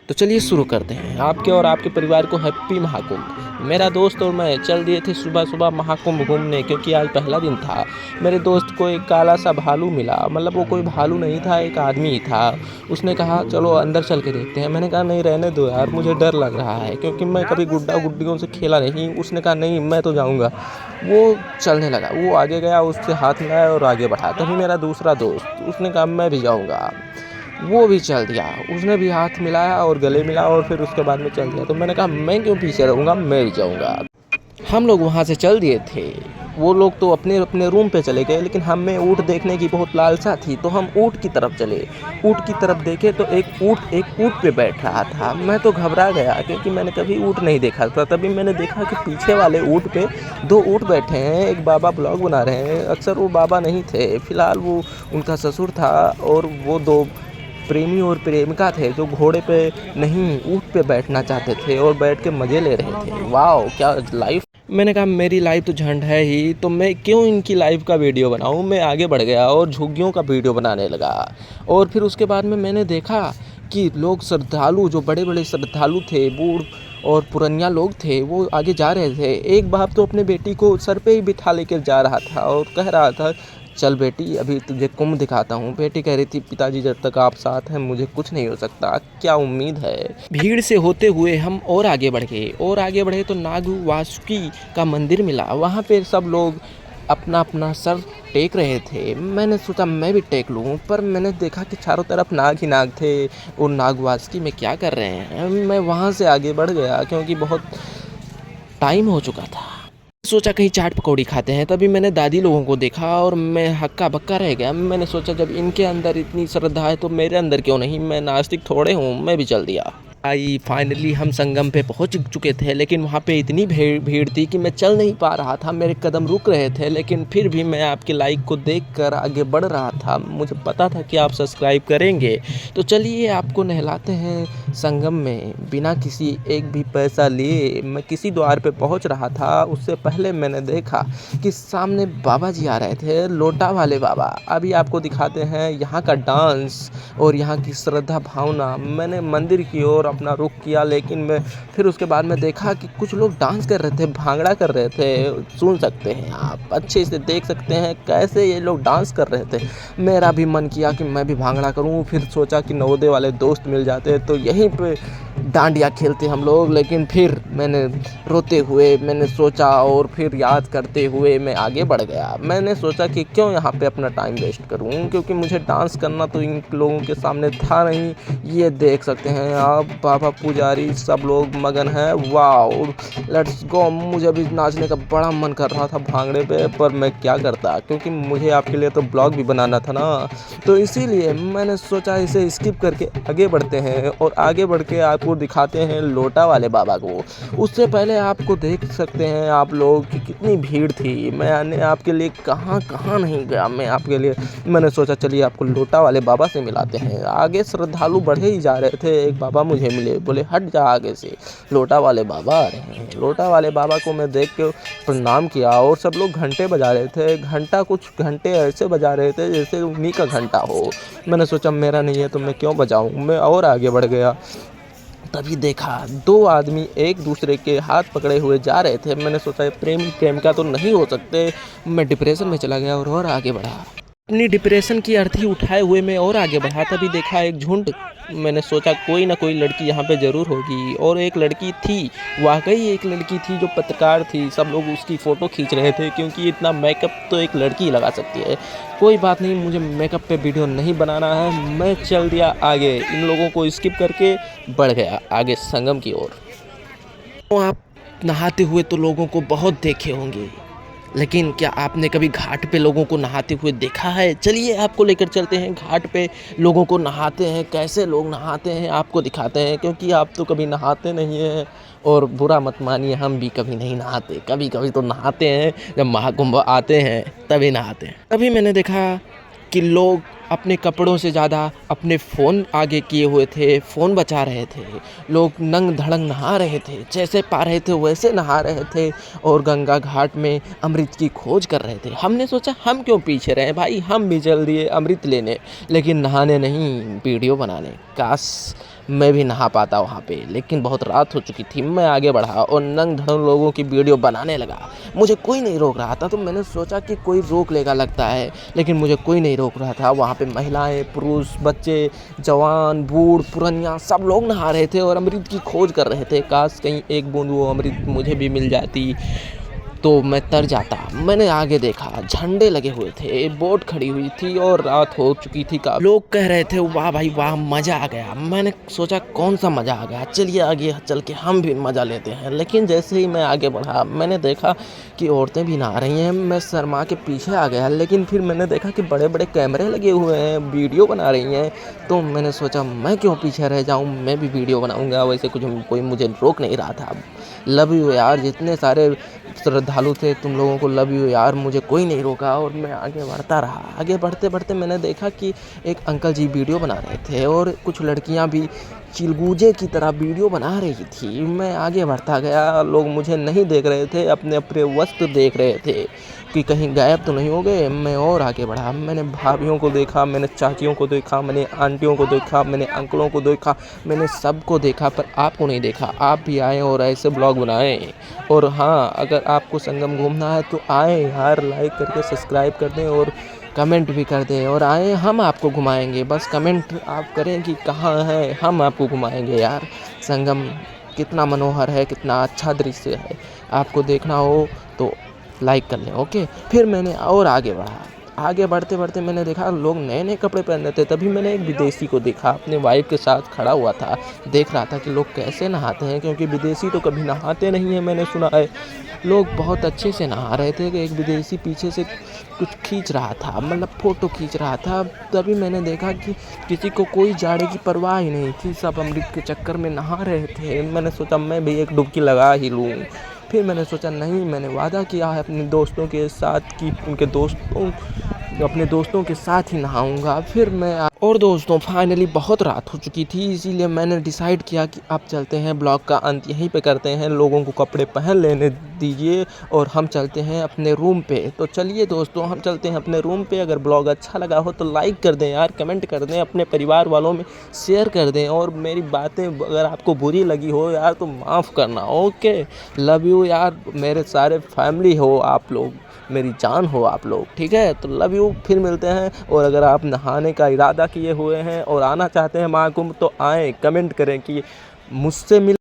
तो चलिए शुरू करते हैं। आपके और आपके परिवार को हैप्पी महाकुंभ। मेरा दोस्त और मैं चल दिए थे सुबह सुबह महाकुंभ घूमने, क्योंकि आज पहला दिन था। मेरे दोस्त को एक काला सा भालू मिला, मतलब वो कोई भालू नहीं था, एक आदमी ही था। उसने कहा चलो अंदर चल के देखते हैं। मैंने कहा नहीं, रहने दो यार, मुझे डर लग रहा है, क्योंकि मैं कभी गुड्डा गुड्डियों से खेला नहीं। उसने कहा नहीं, मैं तो जाऊँगा। वो चलने लगा, वो आगे गया, उससे हाथ मिलाया और आगे बढ़ा। तभी मेरा दूसरा दोस्त, उसने कहा मैं भी जाऊँगा। वो भी चल दिया, उसने भी हाथ मिलाया और गले मिला और फिर उसके बाद में चल दिया। तो मैंने कहा मैं क्यों पीछे रहूँगा, मैं भी जाऊँगा। हम लोग वहाँ से चल दिए थे। वो लोग तो अपने अपने रूम पे चले गए, लेकिन हमें ऊँट देखने की बहुत लालसा थी, तो हम ऊँट की तरफ चले। ऊँट की तरफ देखे तो एक ऊँट पे बैठ रहा था। मैं तो घबरा गया, क्योंकि मैंने कभी ऊँट नहीं देखा था। तभी मैंने देखा कि पीछे वाले ऊँट पे दो ऊँट बैठे हैं। एक बाबा ब्लॉग बना रहे हैं। अक्सर वो बाबा नहीं थे, फिलहाल वो उनका ससुर था। और वो दो प्रेमी और प्रेमिका थे, जो घोड़े पे नहीं ऊँट पे बैठना चाहते थे और बैठ के मज़े ले रहे थे। वाओ क्या लाइफ। मैंने कहा मेरी लाइफ तो झंड है ही, तो मैं क्यों इनकी लाइफ का वीडियो बनाऊं। मैं आगे बढ़ गया और झुग्गियों का वीडियो बनाने लगा। और फिर उसके बाद में मैंने देखा कि लोग श्रद्धालु, जो बड़े बड़े श्रद्धालु थे, बूढ़ और पुरनिया लोग थे, वो आगे जा रहे थे। एक बाप तो अपने बेटी को सर पे ही बिठा लेकर जा रहा था और कह रहा था चल बेटी, अभी तुझे कुंभ दिखाता हूँ। बेटी कह रही थी पिताजी जब तक आप साथ हैं मुझे कुछ नहीं हो सकता, क्या उम्मीद है। भीड़ से होते हुए हम और आगे बढ़ गए, और आगे बढ़े तो नाग वासुकी का मंदिर मिला। वहाँ पे सब लोग अपना अपना सर टेक रहे थे। मैंने सोचा मैं भी टेक लूँ, पर मैंने देखा कि चारों तरफ नाग ही नाग थे। और नाग वासुकी में क्या कर रहे हैं। मैं वहाँ से आगे बढ़ गया, क्योंकि बहुत टाइम हो चुका था। सोचा कहीं चाट पकौड़ी खाते हैं। तभी मैंने दादी लोगों को देखा और मैं हक्का बक्का रह गया। मैंने सोचा जब इनके अंदर इतनी श्रद्धा है तो मेरे अंदर क्यों नहीं, मैं नास्तिक थोड़े हूँ। मैं भी चल दिया। फाइनली हम संगम पे पहुंच चुके थे, लेकिन वहाँ पे इतनी भीड़ थी कि मैं चल नहीं पा रहा था। मेरे कदम रुक रहे थे, लेकिन फिर भी मैं आपके लाइक को देखकर आगे बढ़ रहा था। मुझे पता था कि आप सब्सक्राइब करेंगे। तो चलिए आपको नहलाते हैं संगम में बिना किसी एक भी पैसा लिए। मैं किसी द्वार पे पहुंच रहा था, उससे पहले मैंने देखा कि सामने बाबा जी आ रहे थे, लोटा वाले बाबा। अभी आपको दिखाते हैं यहाँ का डांस और यहाँ की श्रद्धा भावना। मैंने मंदिर की ओर अपना रुख किया, लेकिन मैं फिर उसके बाद में देखा कि कुछ लोग डांस कर रहे थे, भांगड़ा कर रहे थे। सुन सकते हैं आप, अच्छे से देख सकते हैं कैसे ये लोग डांस कर रहे थे। मेरा भी मन किया कि मैं भी भांगड़ा करूं। फिर सोचा कि नवोदय वाले दोस्त मिल जाते तो यहीं पे डांडिया खेलते हम लोग। लेकिन फिर मैंने रोते हुए मैंने सोचा और फिर याद करते हुए मैं आगे बढ़ गया। मैंने सोचा कि क्यों यहाँ पे अपना टाइम वेस्ट करूँ, क्योंकि मुझे डांस करना तो इन लोगों के सामने था नहीं। ये देख सकते हैं आप, बाबा पुजारी सब लोग मगन हैं। Wow let's go. मुझे भी नाचने का बड़ा मन कर रहा था भांगड़े पे, पर मैं क्या करता, क्योंकि मुझे आपके लिए तो ब्लॉग भी बनाना था ना। तो इसीलिए मैंने सोचा इसे स्किप करके आगे बढ़ते हैं और आगे बढ़ के आपको दिखाते हैं लोटा वाले बाबा को। उससे पहले आपको देख सकते हैं आप लोग कि कितनी भीड़ थी। मैंने आपके लिए कहाँ कहाँ नहीं गया। मैंने सोचा चलिए आपको लोटा वाले बाबा से मिलाते हैं। आगे श्रद्धालु बढ़े ही जा रहे थे। एक बाबा मुझे मिले, बोले हट जा आगे से, लोटा वाले बाबा आ रहे हैं। लोटा वाले बाबा को मैं देख के प्रणाम किया और सब लोग घंटे बजा रहे थे। कुछ घंटे ऐसे बजा रहे थे जैसे उन्हीं का घंटा हो। मैंने सोचा मेरा नहीं है तो मैं क्यों बजाऊं। मैं और आगे बढ़ गया। तभी देखा दो आदमी एक दूसरे के हाथ पकड़े हुए जा रहे थे। मैंने सोचा प्रेमी प्रेमिका तो नहीं हो सकते। मैं डिप्रेशन में चला गया और आगे बढ़ा। अपनी डिप्रेशन की अर्थी उठाए हुए मैं और आगे बढ़ा। तभी देखा एक झुंड। मैंने सोचा कोई ना कोई लड़की यहाँ पे ज़रूर होगी, और एक लड़की थी। वाकई एक लड़की थी जो पत्रकार थी। सब लोग उसकी फ़ोटो खींच रहे थे, क्योंकि इतना मेकअप तो एक लड़की लगा सकती है। कोई बात नहीं, मुझे मेकअप पे वीडियो नहीं बनाना है। मैं चल दिया आगे, इन लोगों को स्किप करके बढ़ गया आगे संगम की ओर। तो आप नहाते हुए तो लोगों को बहुत देखे होंगे, लेकिन क्या आपने कभी घाट पे लोगों को नहाते हुए देखा है। चलिए आपको लेकर चलते हैं घाट पे, लोगों को नहाते हैं, कैसे लोग नहाते हैं आपको दिखाते हैं, क्योंकि आप तो कभी नहाते नहीं हैं। और बुरा मत मानिए, हम भी कभी नहीं नहाते, कभी कभी तो नहाते हैं, जब महाकुंभ आते हैं तभी नहाते हैं। तभी मैंने देखा कि लोग अपने कपड़ों से ज़्यादा अपने फ़ोन आगे किए हुए थे, फ़ोन बचा रहे थे। लोग नंग धड़ंग नहा रहे थे, जैसे पा रहे थे वैसे नहा रहे थे, और गंगा घाट में अमृत की खोज कर रहे थे। हमने सोचा हम क्यों पीछे रहे भाई, हम भी चल दिए अमृत लेने, लेकिन नहाने नहीं, वीडियो बनाने। काश मैं भी नहा पाता वहाँ पे, लेकिन बहुत रात हो चुकी थी। मैं आगे बढ़ा और नंग धड़ंग लोगों की वीडियो बनाने लगा। मुझे कोई नहीं रोक रहा था, तो मैंने सोचा कि कोई रोक लेगा लगता है, लेकिन मुझे कोई नहीं रोक रहा था। वहाँ पे महिलाएं, पुरुष, बच्चे, जवान, बूढ़, पुरनिया सब लोग नहा रहे थे और अमृत की खोज कर रहे थे। काश कहीं एक बूंद वो अमृत मुझे भी मिल जाती तो मैं तर जाता। मैंने आगे देखा, झंडे लगे हुए थे, बोट खड़ी हुई थी और रात हो चुकी थी। का लोग कह रहे थे वाह भाई वाह, मज़ा आ गया। मैंने सोचा कौन सा मज़ा आ गया, चलिए आगे चल के हम भी मज़ा लेते हैं। लेकिन जैसे ही मैं आगे बढ़ा, मैंने देखा कि औरतें भी नहा रही हैं। मैं शर्मा के पीछे आ गया, लेकिन फिर मैंने देखा कि बड़े बड़े कैमरे लगे हुए हैं, वीडियो बना रही हैं। तो मैंने सोचा मैं क्यों पीछे रह जाऊँ, मैं भी वीडियो बनाऊँगा। वैसे कोई मुझे रोक नहीं रहा था। लव यू यार, जितने सारे श्रद्धालु थे तुम लोगों को लव यू यार, मुझे कोई नहीं रोका और मैं आगे बढ़ता रहा। आगे बढ़ते बढ़ते मैंने देखा कि एक अंकल जी वीडियो बना रहे थे और कुछ लड़कियां भी चिलगूजे की तरह वीडियो बना रही थी। मैं आगे बढ़ता गया, लोग मुझे नहीं देख रहे थे, अपने अपने वस्त्र देख रहे थे कि कहीं गायब तो नहीं हो गए। मैं और आगे बढ़ा, मैंने भाभियों को देखा, मैंने चाचियों को देखा, मैंने आंटियों को देखा, मैंने अंकलों को देखा, मैंने सबको देखा, पर आपको नहीं देखा। आप भी आएँ और ऐसे ब्लॉग बनाएं। और हाँ, अगर आपको संगम घूमना है तो आएँ यार, लाइक करके सब्सक्राइब कर दें और कमेंट भी कर दें और आएँ, हम आपको घुमाएंगे। बस कमेंट आप करें कि कहाँ है, हम आपको घुमाएंगे यार। संगम कितना मनोहर है, कितना अच्छा दृश्य है। आपको देखना हो तो लाइक कर लें, ओके। फिर मैंने और आगे बढ़ा। आगे बढ़ते बढ़ते मैंने देखा लोग नए नए कपड़े पहन रहे थे। तभी मैंने एक विदेशी को देखा, अपने वाइफ के साथ खड़ा हुआ था, देख रहा था कि लोग कैसे नहाते हैं, क्योंकि विदेशी तो कभी नहाते नहीं हैं, मैंने सुना है। लोग बहुत अच्छे से नहा रहे थे कि एक विदेशी पीछे से कुछ खींच रहा था, मतलब फ़ोटो खींच रहा था। तभी मैंने देखा कि किसी को कोई जाड़े की परवाह ही नहीं थी, सब अमृत के चक्कर में नहा रहे थे। मैंने सोचा मैं भी एक डुबकी लगा ही लूँ। फिर मैंने सोचा नहीं, मैंने वादा किया है अपने दोस्तों के साथ कि अपने दोस्तों के साथ ही नहाऊंगा। फिर मैं और दोस्तों फाइनली बहुत रात हो चुकी थी, इसीलिए मैंने डिसाइड किया कि अब चलते हैं, ब्लॉग का अंत यहीं पे करते हैं। लोगों को कपड़े पहन लेने दीजिए और हम चलते हैं अपने रूम पे। तो चलिए दोस्तों, हम चलते हैं अपने रूम पे। अगर ब्लॉग अच्छा लगा हो तो लाइक कर दें यार, कमेंट कर दें, अपने परिवार वालों में शेयर कर दें और मेरी बातें अगर आपको बुरी लगी हो यार तो माफ़ करना, ओके। लव यू यार, मेरे सारे फैमिली हो आप लोग, मेरी जान हो आप लोग, ठीक है। तो लव यू, फिर मिलते हैं। और अगर आप नहाने का इरादा किए हुए हैं और आना चाहते हैं महाकुंभ तो आएँ, कमेंट करें कि मुझसे मिल